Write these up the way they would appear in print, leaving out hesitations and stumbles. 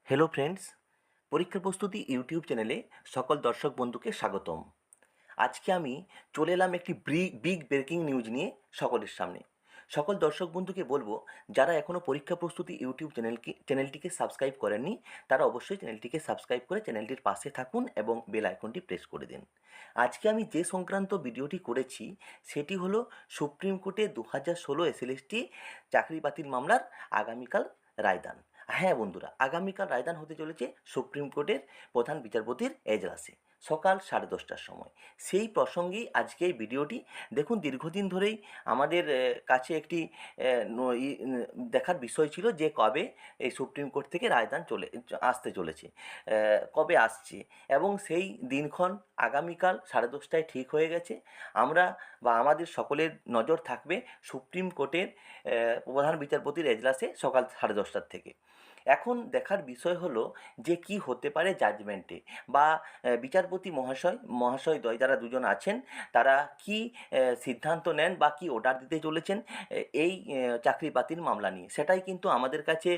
Hello friends, পরীক্ষা প্রস্তুতি YouTube চ্যানেলে সকল দর্শক বন্ধুকে স্বাগতম। আজকে আমি চলে এলাম একটি বিগ ব্রেকিং নিউজ নিয়ে সকলের সামনে। সকল দর্শক বন্ধুকে বলবো, যারা এখনও পরীক্ষা প্রস্তুতি ইউটিউব চ্যানেলটিকে সাবস্ক্রাইব করেননি, তারা অবশ্যই চ্যানেলটিকে সাবস্ক্রাইব করে চ্যানেলটির পাশে থাকুন এবং বেল আইকনটি প্রেস করে দিন। আজকে আমি যে সংক্রান্ত ভিডিওটি করেছি সেটি হলো সুপ্রিম কোর্টে 2016 এসএলএসটি চাকরি বাতিল মামলার আগামীকাল রায়দান। হ্যাঁ বন্ধুরা, আগামীকাল রায়দান হতে চলেছে সুপ্রিম কোর্টের প্রধান বিচারপতির এজলাসে সকাল 10:30টার সময়। সেই প্রসঙ্গেই আজকে এই ভিডিওটি। দেখুন, দীর্ঘদিন ধরেই আমাদের কাছে একটি দেখার বিষয় ছিল যে কবে এই সুপ্রিম কোর্ট থেকে রায়দান আসতে চলেছে, কবে আসছে, এবং সেই দিনক্ষণ আগামীকাল 10:30টায় ঠিক হয়ে গেছে। আমরা বা আমাদের সকলের নজর থাকবে সুপ্রিম কোর্টের প্রধান বিচারপতির এজলাসে সকাল 10:30টার থেকে। এখন দেখার বিষয় হলো যে কি হতে পারে জাজমেন্টে, বা বিচারপতি মহাশয়দ্বয় যারা দুজন আছেন তারা কি সিদ্ধান্ত নেন বা কি অর্ডার দিতে চলেছেন এই চাকরি বাতিল মামলা নিয়ে। সেটাই কিন্তু আমাদের কাছে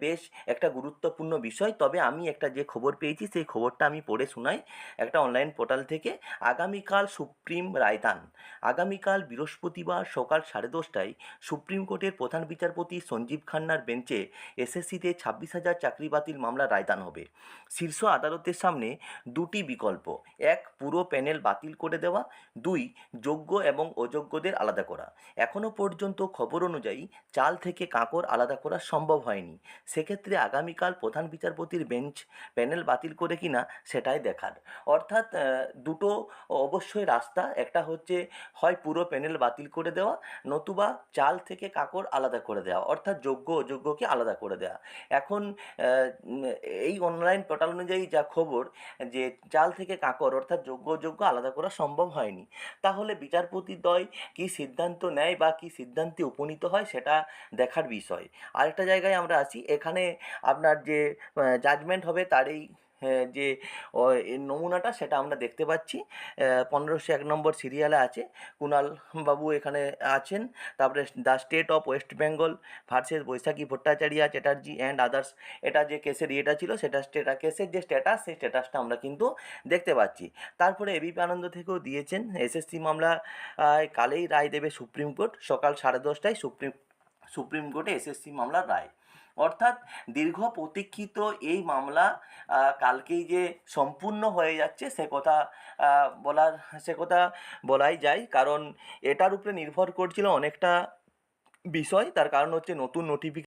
বেশ একটা গুরুত্বপূর্ণ বিষয়। তবে আমি একটা যে খবর পেয়েছি সেই খবরটা আমি পড়ে শোনাই একটা অনলাইন পোর্টাল থেকে। আগামীকাল সুপ্রিম রায়দান। আগামীকাল বৃহস্পতিবার সকাল 10:30টায় সুপ্রিম কোর্টের প্রধান বিচারপতি সঞ্জীব খান্নার বেঞ্চে এসএসসিতে 26,000 চাকরি বাতিল মামলার রায়দান হবে। শীর্ষ আদালতের সামনে দুটি বিকল্প: এক, পুরো প্যানেল বাতিল করে দেওয়া; দুই, যোগ্য এবং অযোগ্যদের আলাদা করা। এখনও পর্যন্ত খবর অনুযায়ী চাল থেকে কাঁকর আলাদা করা সম্ভব হয়নি। সেক্ষেত্রে আগামীকাল প্রধান বিচারপতির বেঞ্চ প্যানেল বাতিল করে কিনা সেটাই দেখার। অর্থাৎ দুটো অবশ্যই রাস্তা, একটা হচ্ছে হয় পুরো প্যানেল বাতিল করে দেওয়া, নতুবা চাল থেকে কাঁকর আলাদা করে দেওয়া, অর্থাৎ যোগ্য অযোগ্যকে আলাদা করে দেওয়া। এখন এই অনলাইন পোর্টাল অনুযায়ী যা খবর, যে চাল থেকে কাঁকর অর্থাৎ যোগ্য অযোগ্য আলাদা করা সম্ভব হয়নি। তাহলে বিচারপতিদ্বয় কী সিদ্ধান্ত নেয় বা কী সিদ্ধান্তে উপনীত হয় সেটা দেখার বিষয়। আরেকটা জায়গায় আমরা আসি, এখানে আপনার যে জাজমেন্ট হবে তারই যে নমুনাটা সেটা আমরা দেখতে পাচ্ছি। 1501 নম্বর সিরিয়ালে আছে, কুণাল বাবু এখানে আছেন। তারপরে the state of West Bengal versus Baishakhi Bhattacharya Chatterjee and others, এটা যে কেসের ইয়েটা ছিল সেটা কেসের যে স্ট্যাটাস, সেই স্ট্যাটাসটা আমরা কিন্তু দেখতে পাচ্ছি। তারপরে এবিপি আনন্দ থেকেও দিয়েছেন এসএসসি মামলা কালেই রায় দেবে সুপ্রিম কোর্ট। সকাল 10:30টায় সুপ্রিম কোর্টে এসএসসি মামলার রায়। অর্থাৎ দীর্ঘ প্রতীক্ষিত এই মামলা কালকেই যে সম্পূর্ণ হয়ে যাচ্ছে সে কথা বলাই যায়। কারণ এটার উপরে নির্ভর করছিল অনেকটা বিষয়। তার কারণ হচ্ছে নতুন নোটিফিকেশন